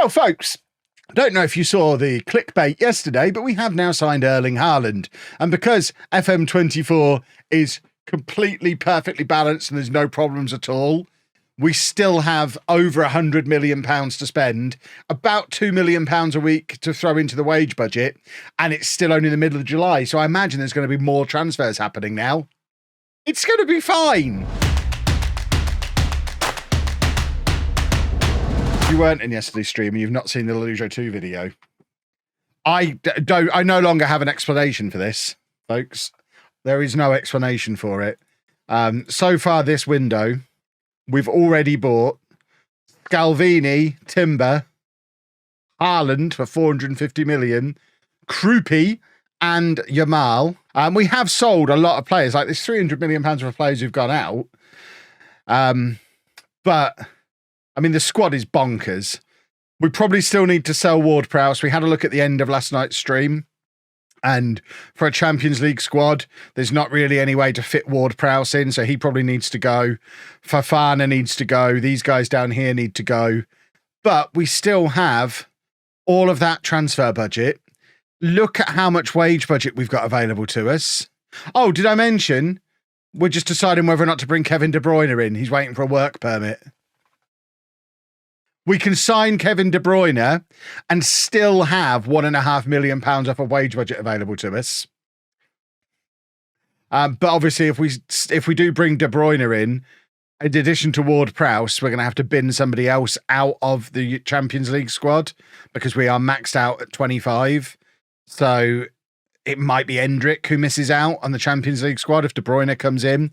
Well, folks, I don't know if you saw the clickbait yesterday, but we have now signed Erling Haaland. And because FM24 is completely perfectly balanced and there's no problems at all, we still have over £100 million to spend, about £2 million a week to throw into the wage budget, and it's still only the middle of July. So I imagine there's going to be more transfers happening now. It's going to be fine. If you weren't in yesterday's stream and you've not seen the LOLLUJO 2 video, I no longer have an explanation for this, folks. There is no explanation for it. So far this window, we've already bought Scalvini, Timber, Haaland for 450 million, Krupi and Yamal. We have sold a lot of players. Like, there's 300 million pounds worth of players who've gone out. But I mean, the squad is bonkers. We probably still need to sell Ward-Prowse. We had a look at the end of last night's stream, and for a Champions League squad, there's not really any way to fit Ward-Prowse in, so he probably needs to go. Fofana needs to go. These guys down here need to go. But we still have all of that transfer budget. Look at how much wage budget we've got available to us. Oh, did I mention we're just deciding whether or not to bring Kevin De Bruyne in? He's waiting for a work permit. We can sign Kevin De Bruyne and still have £1.5 million off of wage budget available to us. But obviously, if we do bring De Bruyne in addition to Ward-Prowse, we're going to have to bin somebody else out of the Champions League squad because we are maxed out at 25. So it might be Endrick who misses out on the Champions League squad if De Bruyne comes in.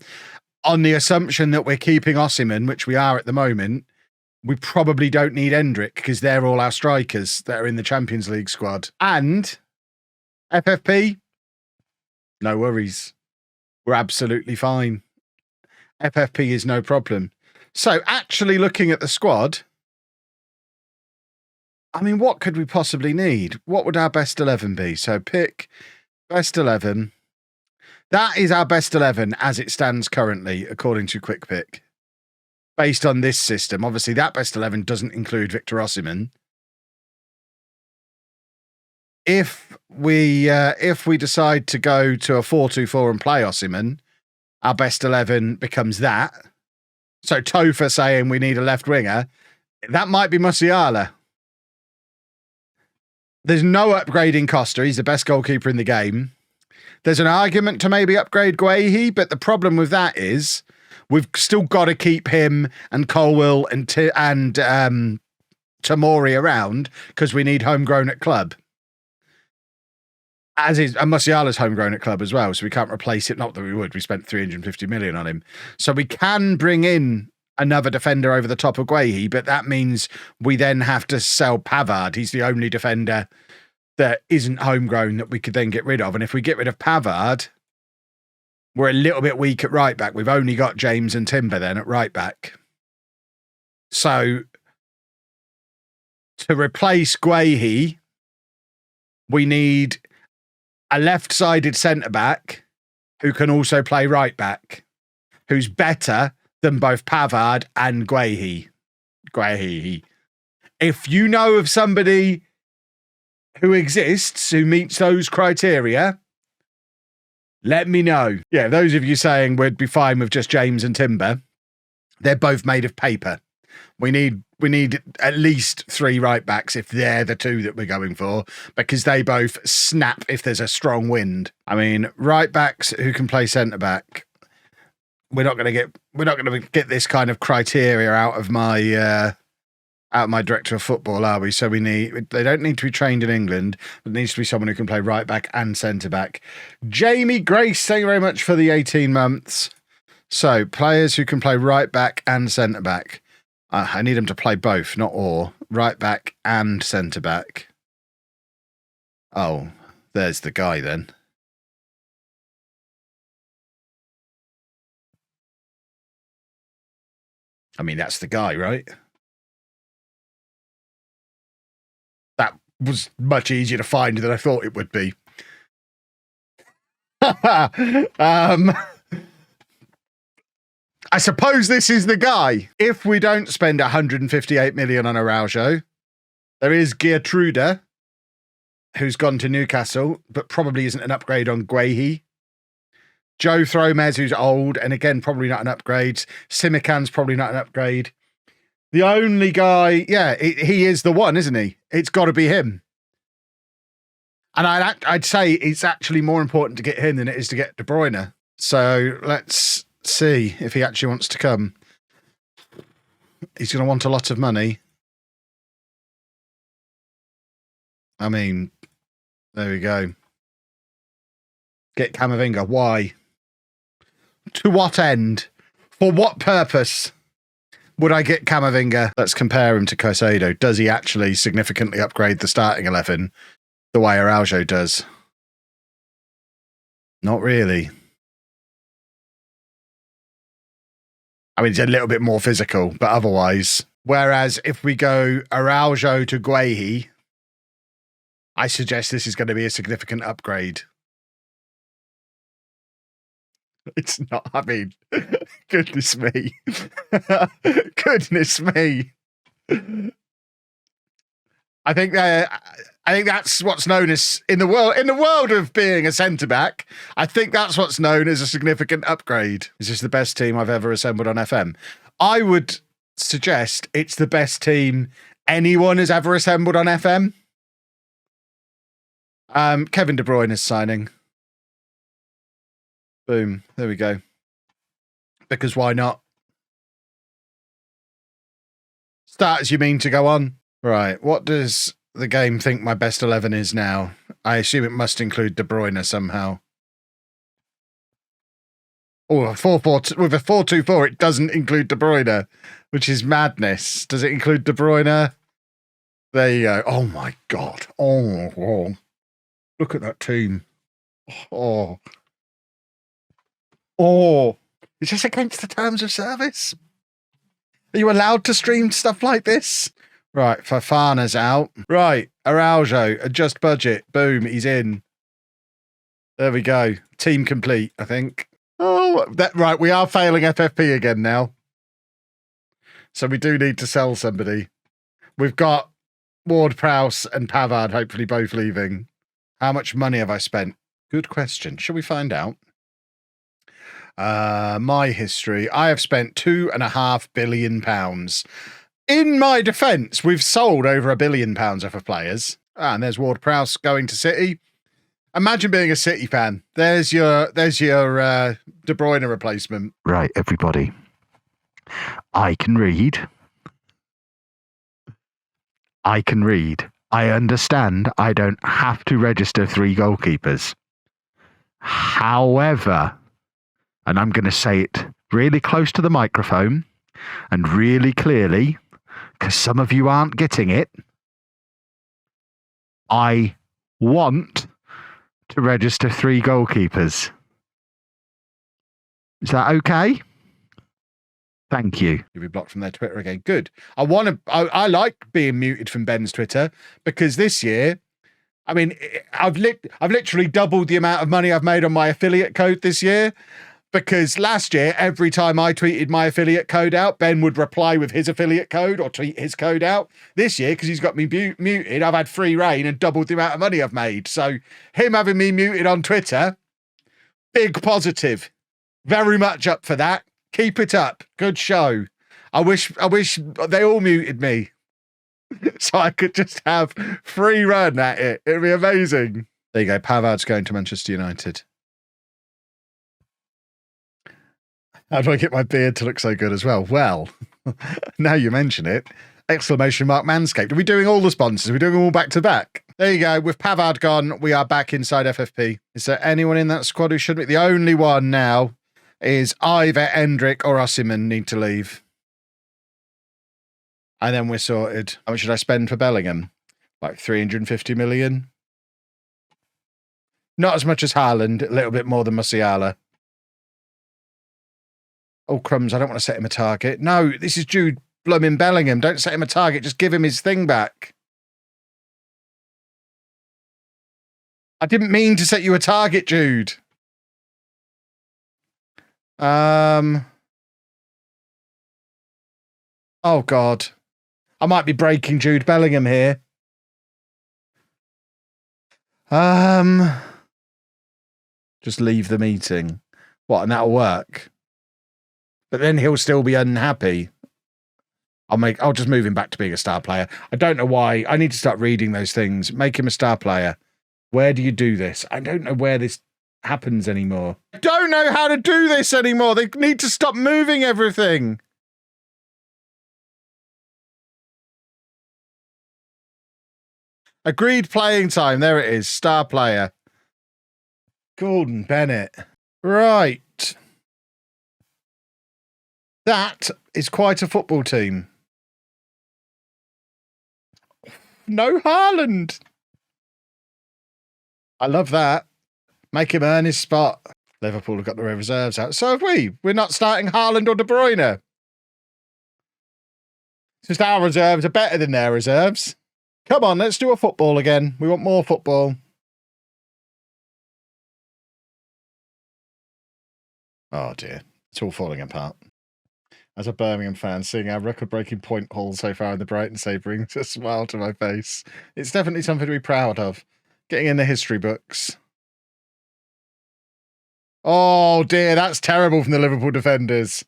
On the assumption that we're keeping Osimhen, which we are at the moment, we probably don't need Endrick because they're all our strikers that are in the Champions League squad. And FFP, no worries. We're absolutely fine. FFP is no problem. So actually looking at the squad, I mean, what could we possibly need? What would our best 11 be? So pick best 11. That is our best 11 as it stands currently, according to Quick Pick. Based on this system, obviously that best 11 doesn't include Victor Osimhen. If we decide to go to a 4-2-4 and play Osimhen, our best 11 becomes that. So Tofa saying we need a left winger, that might be Musiala. There's no upgrading Costa. He's the best goalkeeper in the game. There's an argument to maybe upgrade Guehi, but the problem with that is we've still got to keep him and Colwill and Tomori around because we need homegrown at club. As is, and Musiala's homegrown at club as well, so we can't replace it. Not that we would. We spent 350 million on him. So we can bring in another defender over the top of Guehi, but that means we then have to sell Pavard. He's the only defender that isn't homegrown that we could then get rid of. And if we get rid of Pavard, we're a little bit weak at right back. We've only got James and Timber then at right back. So to replace Guehi, we need a left-sided centre-back who can also play right back, who's better than both Pavard and Guehi. If you know of somebody who exists who meets those criteria, let me know. Yeah, those of you saying we'd be fine with just James and Timber, they're both made of paper. We need at least 3 right backs if they're the 2 that we're going for, because they both snap if there's a strong wind. I mean, right backs who can play centre back. We're not going to get this kind of criteria out of my director of football, are we? So they don't need to be trained in England, but it needs to be someone who can play right back and centre back. Jamie Grace, thank you very much for the 18 months. So players who can play right back and centre back. I need them to play both, not or. Right back and centre back. Oh, there's the guy then. I mean, that's the guy, right? That was much easier to find than I thought it would be. I suppose this is the guy. If we don't spend 158 million on Araujo, There is Geertruida, who's gone to Newcastle, but probably isn't an upgrade on Guehi. Joe Thromez, who's old, and again, probably not an upgrade. Simican's probably not an upgrade. The only guy, yeah, he is the one, isn't he? It's got to be him. And I'd say it's actually more important to get him than it is to get De Bruyne. So let's see if he actually wants to come. He's going to want a lot of money. I mean, there we go. Get Camavinga. Why? To what end? For what purpose would I get Camavinga? Let's compare him to Caicedo. Does he actually significantly upgrade the starting 11 the way Araujo does? Not really. I mean, it's a little bit more physical, but otherwise. Whereas if we go Araujo to Guehi, I suggest this is going to be a significant upgrade. It's not, I mean, goodness me. Goodness me. I think that's what's known as, in the world of being a centre-back, I think that's what's known as a significant upgrade. Is this the best team I've ever assembled on FM? I would suggest it's the best team anyone has ever assembled on FM. Kevin De Bruyne is signing. Boom. There we go. Because why not? Start as you mean to go on. Right. What does the game think my best 11 is now? I assume it must include De Bruyne somehow. Oh, with a 4-2-4, it doesn't include De Bruyne, which is madness. Does it include De Bruyne? There you go. Oh, my God. Oh. Look at that team. Oh. Is this against the terms of service? Are you allowed to stream stuff like this? Right, Fofana's out. Right, Araujo, adjust budget. Boom, he's in. There we go. Team complete, I think. Oh, right, we are failing FFP again now. So we do need to sell somebody. We've got Ward-Prowse and Pavard hopefully both leaving. How much money have I spent? Good question. Shall we find out? My history. I have spent £2.5 billion. In my defence, we've sold over £1 billion off of players. And there's Ward-Prowse going to City. Imagine being a City fan. There's your De Bruyne replacement. Right, everybody. I can read. I understand I don't have to register 3 goalkeepers. However, and I'm going to say it really close to the microphone and really clearly, because some of you aren't getting it, I want to register 3 goalkeepers. Is that okay? Thank you. You'll be blocked from their Twitter again. Good. I like being muted from Ben's Twitter because this year, I mean, I've literally doubled the amount of money I've made on my affiliate code this year. Because last year, every time I tweeted my affiliate code out, Ben would reply with his affiliate code or tweet his code out. This year, because he's got me muted, I've had free reign and doubled the amount of money I've made. So him having me muted on Twitter, big positive. Very much up for that. Keep it up. Good show. I wish they all muted me so I could just have free run at it. It'd be amazing. There you go. Pavard's going to Manchester United. How do I get my beard to look so good as well? Well, now you mention it, ! Manscaped. Are we doing all the sponsors? Are we doing them all back to back? There you go. With Pavard gone, we are back inside FFP. Is there anyone in that squad who shouldn't be? The only one now is either Endrick or Osimhen need to leave. And then we're sorted. How much should I spend for Bellingham? Like 350 million? Not as much as Haaland, a little bit more than Musiala. Oh, crumbs, I don't want to set him a target. No, this is Jude Bloomin' Bellingham. Don't set him a target. Just give him his thing back. I didn't mean to set you a target, Jude. Oh, God. I might be breaking Jude Bellingham here. Just leave the meeting. What, and that'll work? But then he'll still be unhappy. I'll just move him back to being a star player. I don't know why. I need to start reading those things. Make him a star player. Where do you do this? I don't know where this happens anymore. I don't know how to do this anymore. They need to stop moving everything. Agreed playing time. There it is. Star player. Gordon Bennett. Right. That is quite a football team. No Haaland. I love that. Make him earn his spot. Liverpool have got the reserves out. So have we. We're not starting Haaland or De Bruyne. It's just our reserves are better than their reserves. Come on, let's do a football again. We want more football. Oh dear. It's all falling apart. As a Birmingham fan, seeing our record-breaking point haul so far in the Brighton save brings a smile to my face. It's definitely something to be proud of. Getting in the history books. Oh dear, that's terrible from the Liverpool defenders.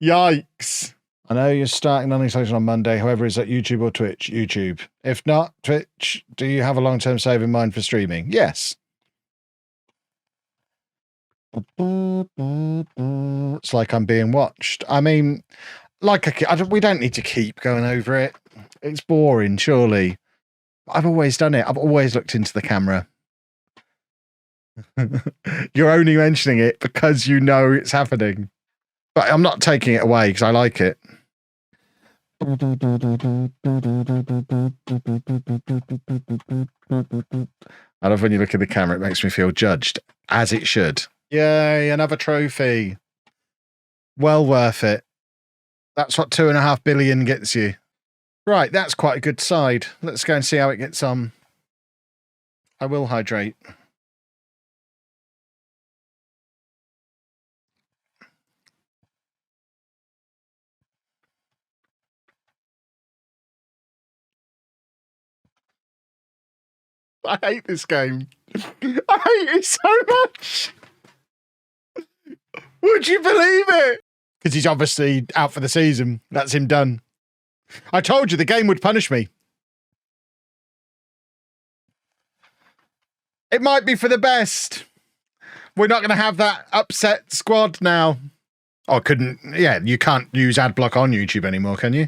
Yikes. I know you're starting non-excitation on Monday, however, is that YouTube or Twitch? YouTube. If not, Twitch, do you have a long-term save in mind for streaming? Yes. It's like I'm being watched. I mean, we don't need to keep going over it. It's boring, surely. I've always done it. I've always looked into the camera. You're only mentioning it because you know it's happening. But I'm not taking it away because I like it. I love when you look at the camera. It makes me feel judged, as it should. Yay, another trophy. Well worth it. That's what 2.5 billion gets you. Right, that's quite a good side. Let's go and see how it gets on. I will hydrate. I hate this game. I hate it so much. Would you believe it? Because he's obviously out for the season. That's him done. I told you the game would punish me. It might be for the best. We're not going to have that upset squad now. Oh, you can't use ad block on YouTube anymore, can you?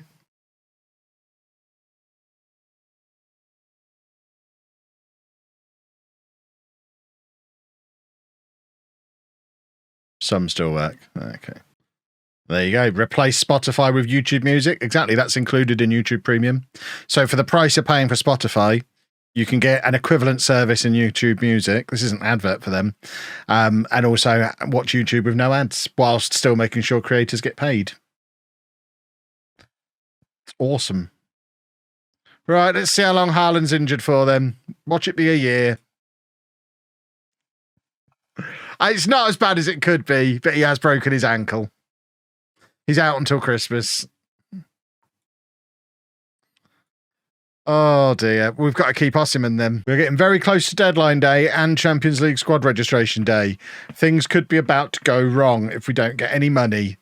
Some still work. Okay. There you go. Replace Spotify with YouTube Music. Exactly. That's included in YouTube Premium. So for the price you're paying for Spotify, you can get an equivalent service in YouTube Music. This isn't an advert for them. And also watch YouTube with no ads whilst still making sure creators get paid. It's awesome. Right. Let's see how long Haaland's injured for then. Watch it be a year. It's not as bad as it could be, but he has broken his ankle. He's out until Christmas. Oh dear. We've got to keep Osimhen then. We're getting very close to deadline day and Champions League squad registration day. Things could be about to go wrong if we don't get any money.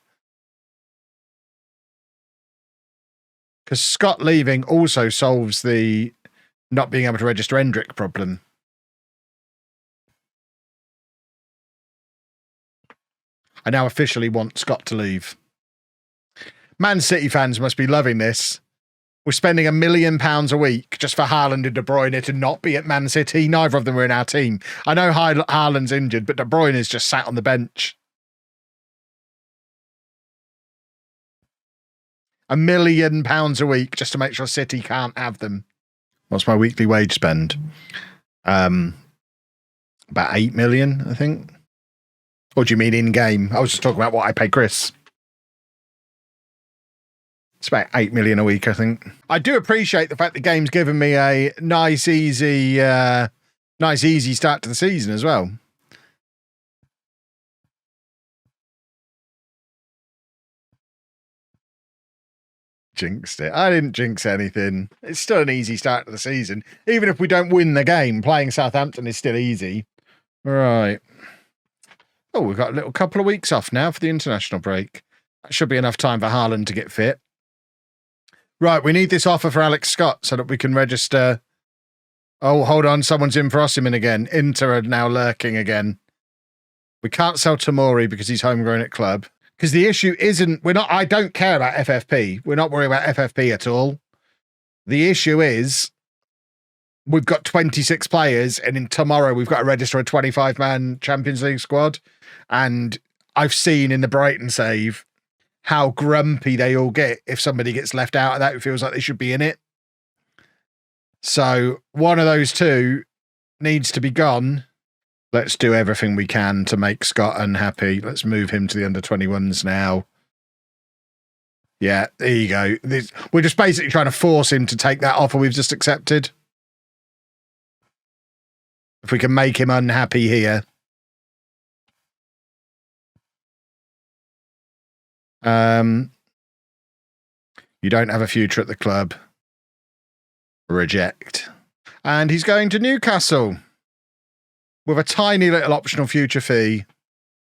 Because Scott leaving also solves the not being able to register Endrick problem. I now officially want Scott to leave. Man City fans must be loving this. We're spending £1 million a week just for Haaland and De Bruyne to not be at Man City. Neither of them are in our team. I know Haaland's injured, but De Bruyne is just sat on the bench. £1 million a week just to make sure City can't have them. What's my weekly wage spend? About 8 million, I think. Or do you mean in-game? I was just talking about what I pay Chris. It's about 8 million a week, I think. I do appreciate the fact the game's given me a nice, easy start to the season as well. Jinxed it. I didn't jinx anything. It's still an easy start to the season. Even if we don't win the game, playing Southampton is still easy. Right. Oh, we've got a little couple of weeks off now for the international break. That should be enough time for Haaland to get fit. Right, we need this offer for Alex Scott so that we can register. Oh, hold on. Someone's in for Osimhen again. Inter are now lurking again. We can't sell Tomori because he's homegrown at club. Because the issue isn't, I don't care about FFP. We're not worried about FFP at all. The issue is we've got 26 players and in tomorrow we've got to register a 25-man Champions League squad. And I've seen in the Brighton save how grumpy they all get if somebody gets left out of that who feels like they should be in it. So one of those two needs to be gone. Let's do everything we can to make Scott unhappy. Let's move him to the under-21s now. Yeah, there you go. We're just basically trying to force him to take that offer we've just accepted. If we can make him unhappy here. You don't have a future at the club. Reject. And he's going to Newcastle with a tiny little optional future fee,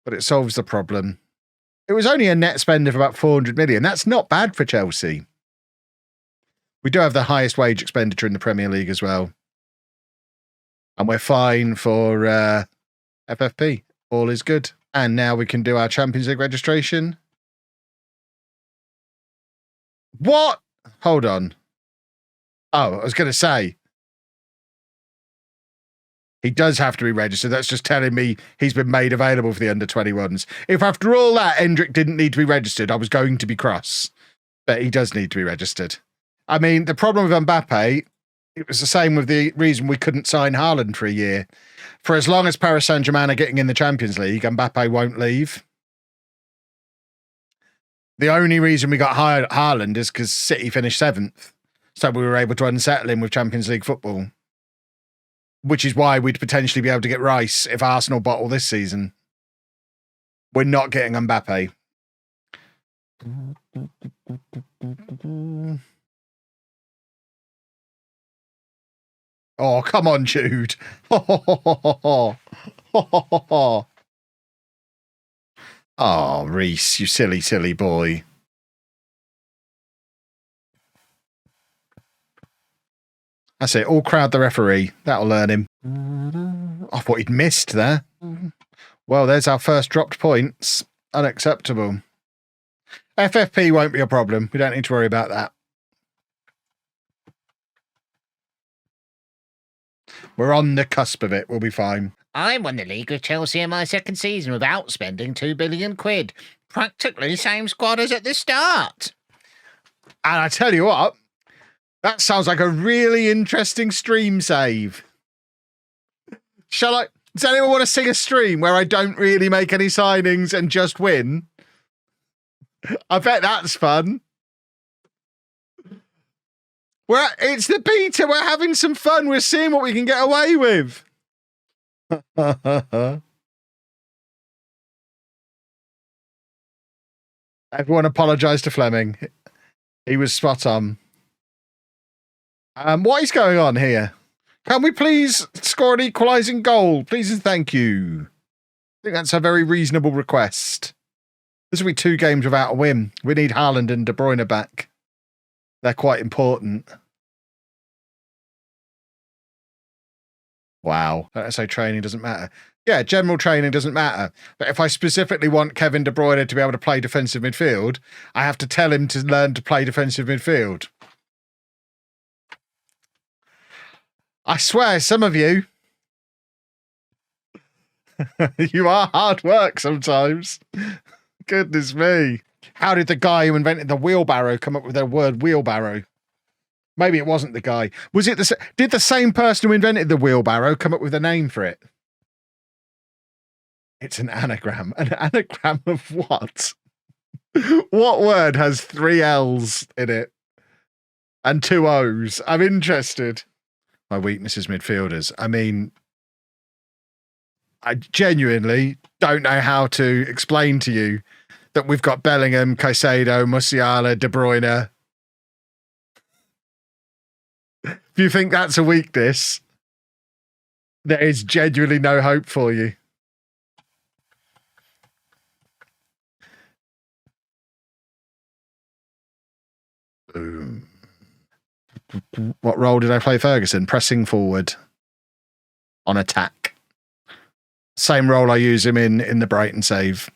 but it solves the problem. It was only a net spend of about 400 million. That's not bad for Chelsea. We do have the highest wage expenditure in the Premier League as well. And we're fine for FFP. All is good. And now we can do our Champions League registration. What? Hold on. Oh, I was going to say, he does have to be registered. That's just telling me he's been made available for the under-21s. If after all that, Endrick didn't need to be registered, I was going to be cross. But he does need to be registered. I mean, the problem with Mbappe, it was the same with the reason we couldn't sign Haaland for a year. For as long as Paris Saint-Germain are getting in the Champions League, Mbappe won't leave. The only reason we got Haaland is because City finished 7th. So we were able to unsettle him with Champions League football. Which is why we'd potentially be able to get Rice if Arsenal bottle this season. We're not getting Mbappe. Oh, come on, Jude. Oh, Reece, you silly, silly boy. That's it. All crowd the referee. That'll learn him. I thought he'd missed there. Well, there's our first dropped points. Unacceptable. FFP won't be a problem. We don't need to worry about that. We're on the cusp of it. We'll be fine. I won the league with Chelsea in my second season without spending £2 billion. Practically same squad as at the start. And I tell you what, that sounds like a really interesting stream save. Does anyone want to sing a stream where I don't really make any signings and just win? I bet that's fun. It's the beta. We're having some fun. We're seeing what we can get away with. Everyone apologise to Fleming. He was spot on. What is going on here? Can we please score an equalising goal? Please and thank you. I think that's a very reasonable request. This will be 2 games without a win. We need Haaland and De Bruyne back. They're quite important. Wow. So training doesn't matter. Yeah, general training doesn't matter. But if I specifically want Kevin De Bruyne to be able to play defensive midfield, I have to tell him to learn to play defensive midfield. I swear, some of you, you are hard work sometimes. Goodness me. How did the guy who invented the wheelbarrow come up with the word wheelbarrow? Maybe it wasn't the guy. Did the same person who invented the wheelbarrow come up with a name for it? It's an anagram. An anagram of what? What word has 3 L's in it and 2 O's? I'm interested. My weakness is midfielders. I mean, I genuinely don't know how to explain to you that we've got Bellingham, Caicedo, Musiala, De Bruyne, If you think that's a weakness, there is genuinely no hope for you. Boom. What role did I play Ferguson? Pressing forward on attack. Same role I use him in the Brighton save.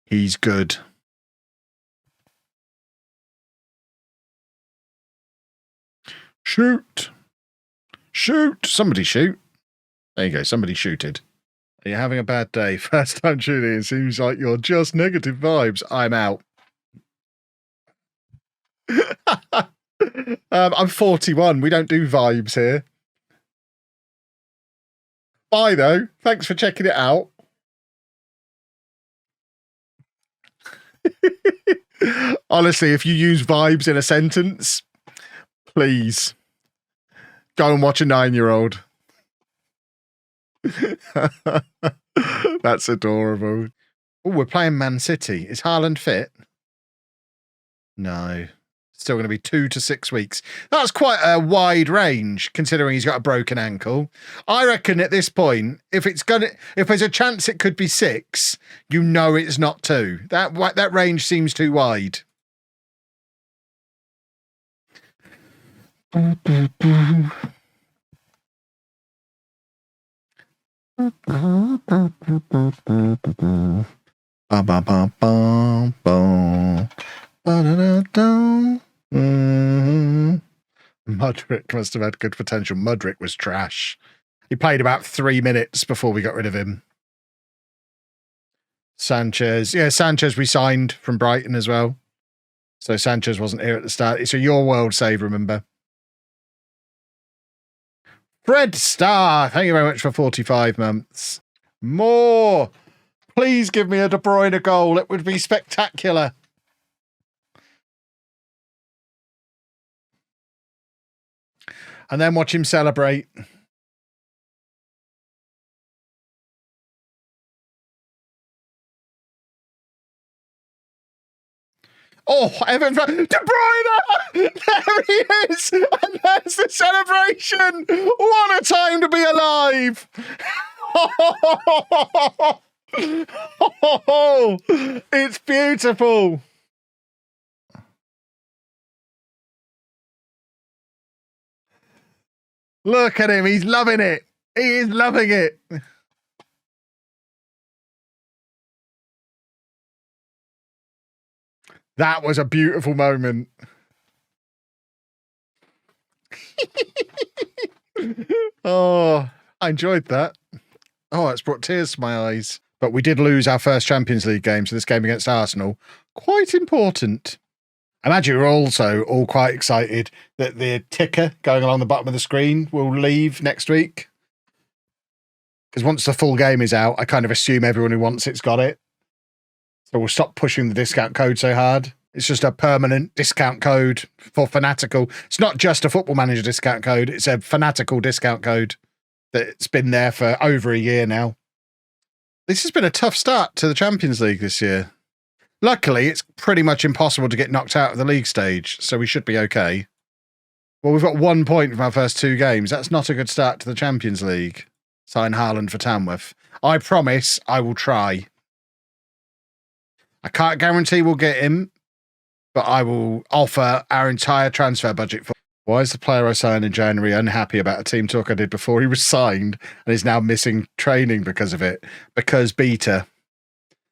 He's good. Shoot. Shoot. Somebody shoot. There you go. Somebody shooted. Are you having a bad day? First time tuning in. Seems like you're just negative vibes. I'm out. I'm 41. We don't do vibes here. Bye, though. Thanks for checking it out. Honestly, if you use vibes in a sentence, please go and watch a 9-year-old. That's adorable. Oh, we're playing Man City. Is Haaland fit? No. Still going to be 2 to 6 weeks. That's quite a wide range, considering he's got a broken ankle. I reckon at this point, if there's a chance it could be 6, you know it's not 2. That range seems too wide. Mudryk must have had good potential. Mudryk was trash. He played about 3 minutes before we got rid of him. Sanchez. Yeah, Sanchez we signed from Brighton as well. So Sanchez wasn't here at the start. It's a Your World save, remember. Fred Starr, thank you very much for 45 months. More. Please give me a De Bruyne goal. It would be spectacular. And then watch him celebrate. Oh, Evan De Bruyne! There he is! And there's the celebration! What a time to be alive! Oh, it's beautiful. Look at him. He's loving it. He is loving it. That was a beautiful moment. Oh, I enjoyed that. Oh, it's brought tears to my eyes. But we did lose our first Champions League game, so this game against Arsenal, quite important. I imagine you're also all quite excited that the ticker going along the bottom of the screen will leave next week. Because once the full game is out, I kind of assume everyone who wants it's got it. So we'll stop pushing the discount code so hard. It's just a permanent discount code for Fanatical. It's not just a Football Manager discount code. It's a Fanatical discount code that's been there for over a year now. This has been a tough start to the Champions League this year. Luckily, it's pretty much impossible to get knocked out of the league stage, so we should be okay. Well, we've got 1 point from our first 2 games. That's not a good start to the Champions League. Sign Haaland for Tamworth. I promise I will try. I can't guarantee we'll get him, but I will offer our entire transfer budget for. Why is the player I signed in January unhappy about a team talk I did before he was signed and is now missing training because of it? Because beta.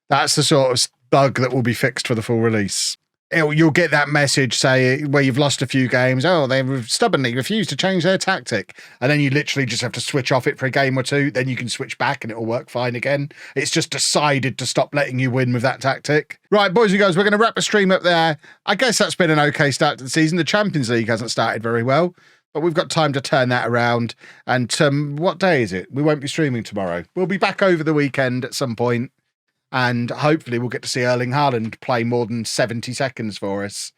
That's the sort of bug that will be fixed for the full release. You'll get that message where you've lost a few games. Oh, they stubbornly refused to change their tactic. And then you literally just have to switch off it for a game or 2. Then you can switch back and it'll work fine again. It's just decided to stop letting you win with that tactic. Right, boys and girls, we're going to wrap the stream up there. I guess that's been an okay start to the season. The Champions League hasn't started very well, but we've got time to turn that around. And what day is it? We won't be streaming tomorrow. We'll be back over the weekend at some point. And hopefully we'll get to see Erling Haaland play more than 70 seconds for us.